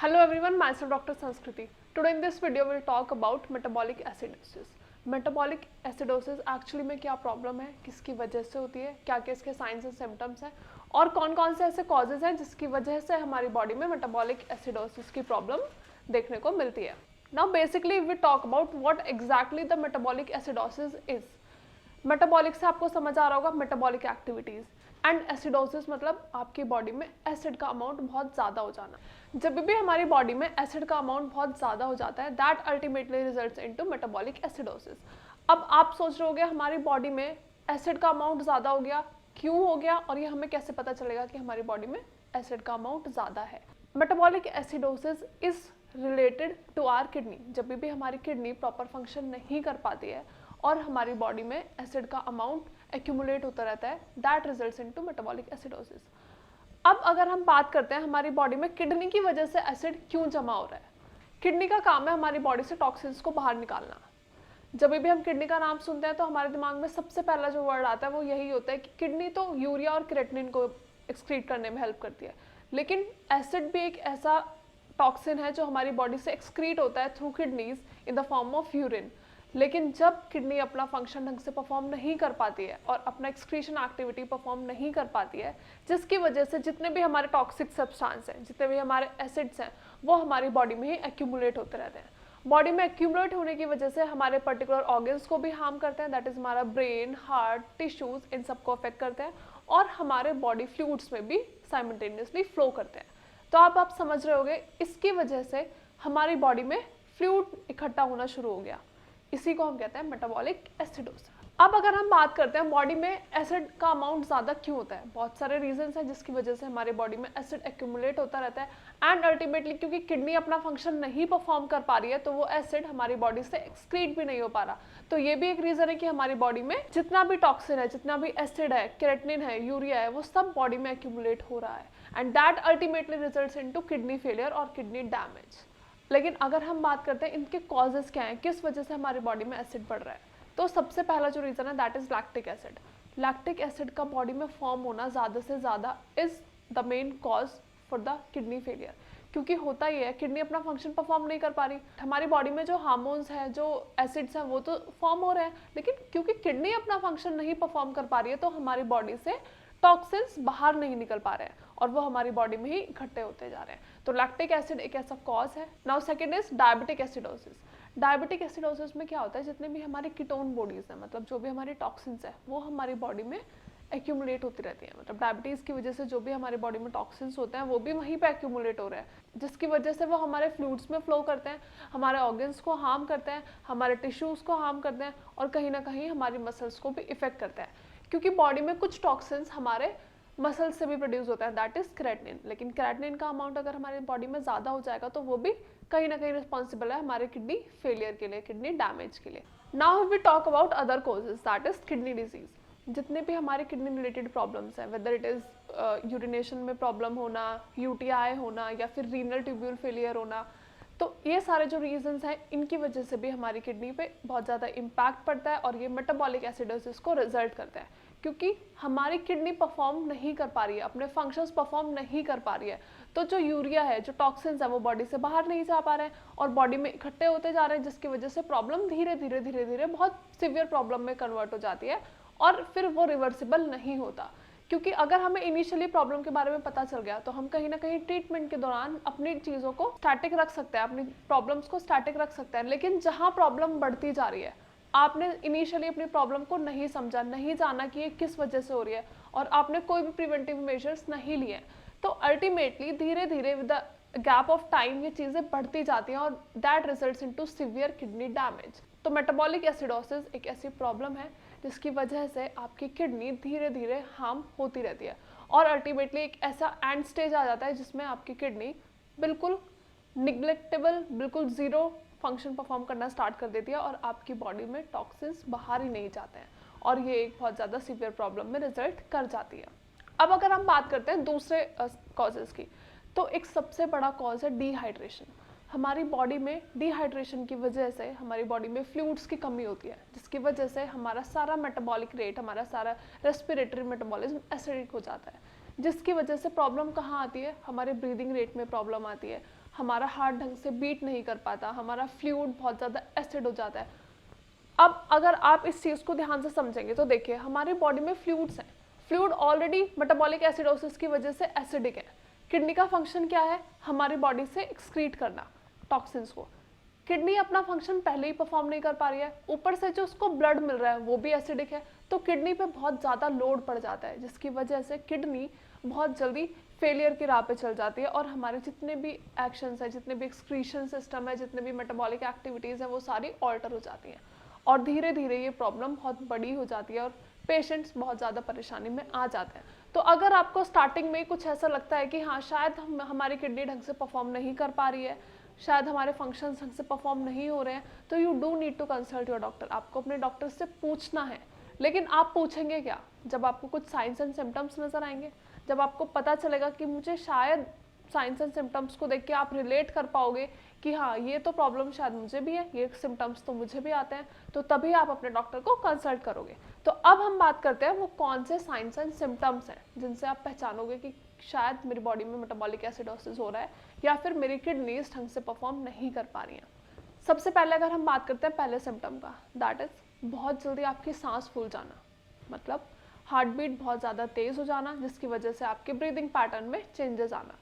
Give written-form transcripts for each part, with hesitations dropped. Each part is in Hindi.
Hello everyone, myself Dr. Sanskriti. Today in this video we'll talk about metabolic acidosis. Metabolic acidosis actually में क्या प्रॉब्लम है, किसकी वजह से होती है, क्या क्या इसके साइंस एंड सिम्टम्स हैं और कौन कौन से ऐसे कॉजेज हैं जिसकी वजह से हमारी बॉडी में मेटाबॉलिक एसिडोसिस की प्रॉब्लम देखने को मिलती है. Now basically we talk about what exactly the metabolic acidosis is. Metabolic से आपको समझ आ रहा होगा मेटाबॉलिक एक्टिविटीज एंड एसिडोसिस मतलब आपकी बॉडी में एसिड का अमाउंट बहुत ज़्यादा हो जाना. जब भी हमारी बॉडी में एसिड का अमाउंट बहुत ज़्यादा हो जाता है that ultimately results into metabolic acidosis. अब आप सोच रहे होगे हमारी बॉडी में एसिड का अमाउंट ज़्यादा हो गया, क्यों हो गया और ये हमें कैसे पता चलेगा कि हमारी बॉडी में एसिड का अमाउंट ज़्यादा है. Metabolic acidosis is related to our kidney. जब भी हमारी किडनी प्रॉपर फंक्शन नहीं कर पाती है और हमारी बॉडी में एसिड का अमाउंट एक्यूमुलेट होता रहता है that results into metabolic acidosis. अब अगर हम बात करते हैं हमारी बॉडी में किडनी की वजह से एसिड क्यों जमा हो रहा है. किडनी का काम है हमारी बॉडी से टॉक्सिन्स को बाहर निकालना. जब भी हम किडनी का नाम सुनते हैं तो हमारे दिमाग में सबसे पहला जो वर्ड आता है वो यही होता है कि किडनी तो यूरिया और क्रेटिनिन को एक्सक्रीट करने में हेल्प करती है, लेकिन एसिड भी एक ऐसा टॉक्सिन है जो हमारी बॉडी से एक्सक्रीट होता है through kidneys in the form of urine. लेकिन जब किडनी अपना फंक्शन ढंग से परफॉर्म नहीं कर पाती है और अपना एक्सक्रीशन एक्टिविटी परफॉर्म नहीं कर पाती है जिसकी वजह से जितने भी हमारे टॉक्सिक सब्सटेंस हैं, जितने भी हमारे एसिड्स हैं वो हमारी बॉडी में ही एक्यूमुलेट होते रहते हैं. बॉडी में एक्यूमुलेट होने की वजह से हमारे पर्टिकुलर ऑर्गन्स को भी हार्म करते हैं, दैट इज हमारा ब्रेन, हार्ट, टिश्यूज, इन सबको अफेक्ट करते हैं और हमारे बॉडी फ्लूइड्स में भी साइमल्टेनियसली फ्लो करते हैं. तो आप समझ रहे होंगे इसकी वजह से हमारी बॉडी में फ्लूइड इकट्ठा होना शुरू हो गया. इसी को हम कहते हैं मेटाबॉलिक एसिडोसिस. अब अगर हम बात करते हैं बॉडी में एसिड का अमाउंट ज़्यादा क्यों होता है, बहुत सारे रीजंस हैं जिसकी वजह से हमारी बॉडी में एसिड एक्यूमुलेट होता रहता है एंड अल्टीमेटली क्योंकि किडनी अपना फंक्शन नहीं परफॉर्म कर पा रही है तो वो एसिड हमारी बॉडी से एक्सक्रीट भी नहीं हो पा रहा. तो ये भी एक रीजन है कि हमारी बॉडी में जितना भी टॉक्सिन है, जितना भी एसिड है, क्रेटिनिन है, यूरिया है, वो सब बॉडी में एक्यूमुलेट हो रहा है and that ultimately results into kidney failure और किडनी डैमेज. लेकिन अगर हम बात करते हैं इनके कॉजेज क्या हैं, किस वजह से हमारी बॉडी में एसिड बढ़ रहा है, तो सबसे पहला जो रीज़न है that is lactic acid. Lactic acid का बॉडी में फॉर्म होना ज़्यादा से ज़्यादा is the main cause for the kidney failure. क्योंकि होता ही है किडनी अपना फंक्शन परफॉर्म नहीं कर पा रही, हमारी बॉडी में जो हार्मोन्स हैं, जो एसिड्स हैं वो तो फॉर्म हो रहे हैं, लेकिन क्योंकि किडनी अपना फंक्शन नहीं परफॉर्म कर पा रही है तो हमारी बॉडी से टॉक्सिन्स बाहर नहीं निकल पा रहे हैं और वो हमारी बॉडी में ही इकट्ठे होते जा रहे हैं. तो लैक्टिक एसिड एक ऐसा कॉज है. Now second is diabetic acidosis. Diabetic acidosis में क्या होता है, जितने भी हमारे कीटोन बॉडीज हैं, मतलब जो भी हमारी टॉक्सिन्स है वो हमारी बॉडी में एक्यूमुलेट होती रहती है. मतलब डायबिटीज़ की वजह से जो भी हमारी बॉडी में टॉक्सिन्स होते हैं वो भी वहीं पे एक्यूमुलेट हो रहे हैं, जिसकी वजह से वो हमारे फ्लूइड्स में फ्लो करते हैं, हमारे ऑर्गन्स को हार्म करते हैं, हमारे टिश्यूज़ को हार्म करते हैं और कहीं ना कहीं हमारी मसल्स को भी इफेक्ट करते हैं. क्योंकि बॉडी में कुछ टॉक्सिन्स हमारे मसल्स से भी प्रोड्यूस होता है दैट इज क्रेटिनिन. लेकिन क्रेटिनिन का अमाउंट अगर हमारी बॉडी में ज़्यादा हो जाएगा तो वो भी कहीं ना कहीं रिस्पॉन्सिबल है हमारे किडनी फेलियर के लिए, किडनी डैमेज के लिए. Now we talk about other causes that is kidney disease. जितने भी हमारे किडनी रिलेटेड प्रॉब्लम्स हैं, वेदर इट इज़ यूरिनेशन में प्रॉब्लम होना, यूटीआई होना या फिर रीनल ट्यूब्यूल फेलियर होना, तो ये सारे जो रीजंस हैं इनकी वजह से भी हमारी किडनी पे बहुत ज़्यादा इम्पैक्ट पड़ता है और ये मेटाबॉलिक एसिडोसिस को रिजल्ट करता है. क्योंकि हमारी किडनी परफॉर्म नहीं कर पा रही है, अपने फंक्शंस परफॉर्म नहीं कर पा रही है, तो जो यूरिया है, जो टॉक्सिन्स है वो बॉडी से बाहर नहीं जा पा रहे हैं और बॉडी में इकट्ठे होते जा रहे हैं, जिसकी वजह से प्रॉब्लम धीरे धीरे धीरे धीरे बहुत सीवियर प्रॉब्लम में कन्वर्ट हो जाती है और फिर वो रिवर्सिबल नहीं होता. क्योंकि अगर हमें इनिशियली प्रॉब्लम के बारे में पता चल गया तो हम कहीं ना कहीं ट्रीटमेंट के दौरान अपनी चीज़ों को स्टैटिक रख सकते हैं, अपनी प्रॉब्लम्स को स्टैटिक रख सकते हैं. लेकिन जहाँ प्रॉब्लम बढ़ती जा रही है, आपने इनिशियली अपनी प्रॉब्लम को नहीं समझा, नहीं जाना कि ये किस वजह से हो रही है और आपने कोई भी प्रिवेंटिव मेजर्स नहीं लिए, तो अल्टीमेटली धीरे धीरे with the gap of time ये चीज़ें बढ़ती जाती हैं और that results into severe kidney damage. तो मेटाबॉलिक एसिडोसिस एक ऐसी प्रॉब्लम है जिसकी वजह से आपकी किडनी धीरे धीरे हार्म होती रहती है और अल्टीमेटली एक ऐसा एंड स्टेज आ जाता है जिसमें आपकी किडनी बिल्कुल निग्लेक्टेबल, बिल्कुल ज़ीरो फंक्शन परफॉर्म करना स्टार्ट कर देती है और आपकी बॉडी में टॉक्सिन्स बाहर ही नहीं जाते हैं और ये एक बहुत ज़्यादा सीवियर प्रॉब्लम में रिजल्ट कर जाती है. अब अगर हम बात करते हैं दूसरे कॉजेज़ की, तो एक सबसे बड़ा कॉज है डिहाइड्रेशन. हमारी बॉडी में डिहाइड्रेशन की वजह से हमारी बॉडी में फ्लूइड्स की कमी होती है, जिसकी वजह से हमारा सारा मेटाबॉलिक रेट, हमारा सारा रेस्पिरेटरी मेटाबॉलिज्म एसिडिक हो जाता है, जिसकी वजह से प्रॉब्लम कहाँ आती है, हमारे ब्रीदिंग रेट में प्रॉब्लम आती है, हमारा हार्ट ढंग से बीट नहीं कर पाता, हमारा फ्लूइड बहुत ज़्यादा एसिड हो जाता है। अब अगर आप इस चीज़ को ध्यान से समझेंगे तो देखिए हमारी बॉडी में फ्लूइड्स हैं, फ्लूइड ऑलरेडी मेटाबॉलिक एसिडोसिस की वजह से एसिडिक है। किडनी का फंक्शन क्या है, हमारी बॉडी से एक्सक्रीट करना टॉक्सिन्स को। किडनी अपना फंक्शन पहले ही परफॉर्म नहीं कर पा रही है, ऊपर से जो उसको ब्लड मिल रहा है वो भी एसिडिक है, तो किडनी पे बहुत ज़्यादा लोड पड़ जाता है, जिसकी वजह से किडनी बहुत जल्दी फेलियर की राह पे चल जाती है और हमारे जितने भी एक्शंस हैं, जितने भी एक्सक्रीशन सिस्टम है, जितने भी मेटाबॉलिक एक्टिविटीज़ हैं, वो सारी ऑल्टर हो जाती हैं और धीरे धीरे ये प्रॉब्लम बहुत बड़ी हो जाती है और पेशेंट्स बहुत ज़्यादा परेशानी में आ जाते हैं। तो अगर आपको स्टार्टिंग में कुछ ऐसा लगता है कि हाँ शायद हमारी किडनी ढंग से परफॉर्म नहीं कर पा रही है, शायद हमारे फंक्शंस ढंग से परफॉर्म नहीं हो रहे हैं, तो you do need to consult your doctor. आपको अपने डॉक्टर से पूछना है, लेकिन आप पूछेंगे क्या, जब आपको कुछ साइंस एंड सिम्टम्स नज़र आएंगे, जब आपको पता चलेगा कि मुझे शायद साइंस एंड सिम्टम्स को देख के आप रिलेट कर पाओगे कि हाँ ये तो प्रॉब्लम शायद मुझे भी है, ये सिम्टम्स तो मुझे भी आते हैं, तो तभी आप अपने डॉक्टर को कंसल्ट करोगे। तो अब हम बात करते हैं वो कौन से साइंस एंड सिम्टम्स हैं जिनसे आप पहचानोगे कि शायद मेरी बॉडी में मेटाबॉलिक एसिडोसिस हो रहा है या फिर मेरी किडनीज ढंग से परफॉर्म नहीं कर पा रही हैं। सबसे पहले अगर हम बात करते हैं पहले सिम्टम का, दैट इज़ बहुत जल्दी आपकी सांस फूल जाना, मतलब हार्ट बीट बहुत ज़्यादा तेज़ हो जाना, जिसकी वजह से आपके ब्रीदिंग पैटर्न में चेंजेस आना।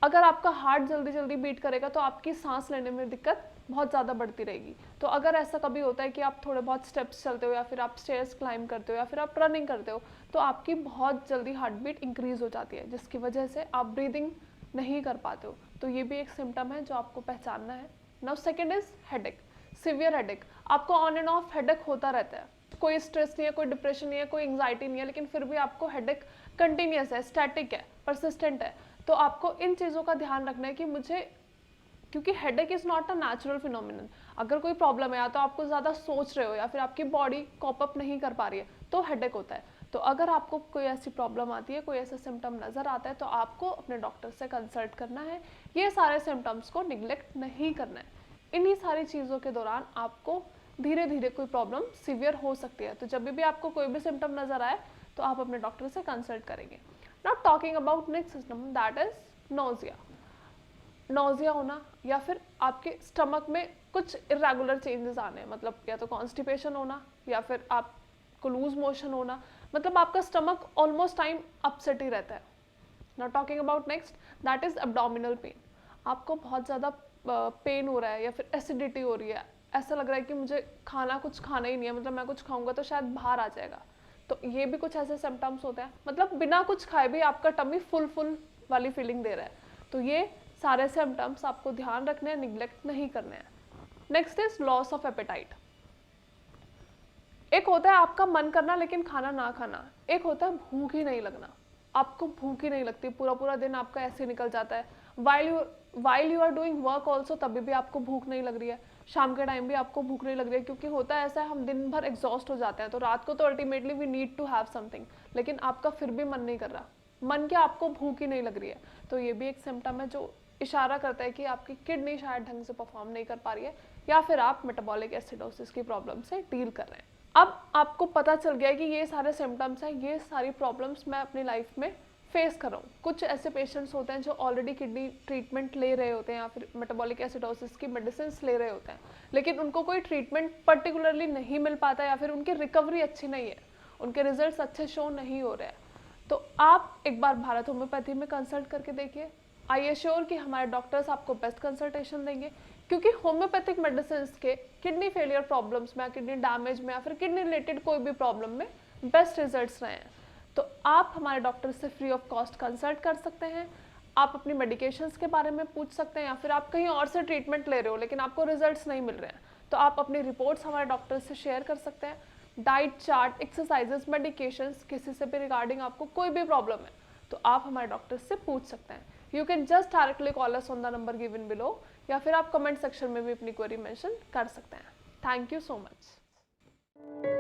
अगर आपका हार्ट जल्दी जल्दी बीट करेगा तो आपकी सांस लेने में दिक्कत बहुत ज़्यादा बढ़ती रहेगी। तो अगर ऐसा कभी होता है कि आप थोड़े बहुत स्टेप्स चलते हो या फिर आप स्टेयर्स क्लाइंब करते हो या फिर आप रनिंग करते हो, तो आपकी बहुत जल्दी हार्ट बीट इंक्रीज़ हो जाती है, जिसकी वजह से आप ब्रीदिंग नहीं कर पाते हो। तो ये भी एक सिम्टम है जो आपको पहचानना है। Now second is headache, severe headache. आपको ऑन एंड ऑफ हेडेक होता रहता है, कोई स्ट्रेस नहीं है, कोई डिप्रेशन नहीं है, कोई एंग्जाइटी नहीं है, लेकिन फिर भी आपको हेडेक कंटिन्यूस है, स्टैटिक है, परसिस्टेंट है। तो आपको इन चीज़ों का ध्यान रखना है कि मुझे, क्योंकि headache is not a natural phenomenon. अगर कोई प्रॉब्लम है या तो आपको ज़्यादा सोच रहे हो या फिर आपकी बॉडी कॉप अप नहीं कर पा रही है, तो हेडेक होता है। तो अगर आपको कोई ऐसी प्रॉब्लम आती है, कोई ऐसा सिम्टम नज़र आता है, तो आपको अपने डॉक्टर से कंसल्ट करना है। ये सारे सिम्टम्स को निगलेक्ट नहीं करना है। इन्हीं सारी चीज़ों के दौरान आपको धीरे धीरे कोई प्रॉब्लम सीवियर हो सकती है। तो जब भी आपको कोई भी सिम्टम नज़र आए तो आप अपने डॉक्टर से कंसल्ट करेंगे। Now talking about next system, that is nausea. Nausea होना या फिर आपके स्टमक में कुछ इरेगुलर चेंजेस आने, मतलब या तो कॉन्स्टिपेशन होना या फिर आपको लूज मोशन होना, मतलब आपका stomach almost time upset he रहता है। Now talking about next, that is abdominal pain. आपको बहुत ज़्यादा पेन हो रहा है या फिर एसिडिटी हो रही है, ऐसा लग रहा है कि मुझे कुछ खाना ही नहीं है, मतलब मैं कुछ खाऊंगा तो शायद बाहर आ जाएगा। तो ये भी कुछ ऐसे सिम्टम्स होते हैं, मतलब बिना कुछ खाए भी आपका टमी फुल वाली फीलिंग दे रहा है। तो ये सारे सिम्टम्स आपको ध्यान रखने हैं, निगलेक्ट नहीं करने हैं। Next is loss of appetite. एक होता है आपका मन करना लेकिन खाना ना खाना, एक होता है भूख ही नहीं लगना। आपको भूख ही नहीं लगती, पूरा पूरा दिन आपका ऐसे निकल जाता है। While you are doing work also तभी भी आपको भूख नहीं लग रही है, शाम के टाइम भी आपको भूख नहीं लग रही है, क्योंकि होता है ऐसा है हम दिन भर एग्जॉस्ट हो जाते हैं, तो रात को तो ultimately we need to have something, लेकिन आपका फिर भी मन नहीं कर रहा, मन क्या आपको भूख ही नहीं लग रही है। तो ये भी एक सिम्टम है जो इशारा करता है कि आपकी किडनी शायद ढंग से परफॉर्म नहीं कर पा रही है या फिर आप मेटाबॉलिक एसिडोसिस की प्रॉब्लम से डील कर रहे हैं। अब आपको पता चल गया है कि ये सारे सिम्टम्स हैं, ये सारी प्रॉब्लम्स मैं अपनी लाइफ में फेस कर रहा हूँ। कुछ ऐसे पेशेंट्स होते हैं जो ऑलरेडी किडनी ट्रीटमेंट ले रहे होते हैं या फिर मेटाबॉलिक एसिडोसिस की मेडिसिन ले रहे होते हैं, लेकिन उनको कोई ट्रीटमेंट पर्टिकुलरली नहीं मिल पाता या फिर उनकी रिकवरी अच्छी नहीं है, उनके रिजल्ट्स अच्छे शो नहीं हो रहे हैं। तो आप एक बार भारत होम्योपैथी में कंसल्ट करके देखिए। आई एश्योर कि हमारे डॉक्टर्स आपको बेस्ट कंसल्टेशन देंगे, क्योंकि होम्योपैथिक मेडिसिन के किडनी फेलियर प्रॉब्लम्स में, किडनी डैमेज में या फिर किडनी रिलेटेड कोई भी प्रॉब्लम में बेस्ट रिजल्ट्स रहे हैं। तो आप हमारे डॉक्टर से फ्री ऑफ कॉस्ट कंसल्ट कर सकते हैं। आप अपनी मेडिकेशंस के बारे में पूछ सकते हैं या फिर आप कहीं और से ट्रीटमेंट ले रहे हो लेकिन आपको रिजल्ट्स नहीं मिल रहे हैं, तो आप अपनी रिपोर्ट्स हमारे डॉक्टर से शेयर कर सकते हैं। डाइट चार्ट, एक्सरसाइजेस, मेडिकेशंस, किसी से भी रिगार्डिंग आपको कोई भी प्रॉब्लम है तो आप हमारे डॉक्टर से पूछ सकते हैं। You can just directly call us on the number given below, या फिर आप कमेंट सेक्शन में भी अपनी क्वेरी मेंशन कर सकते हैं। Thank you so much.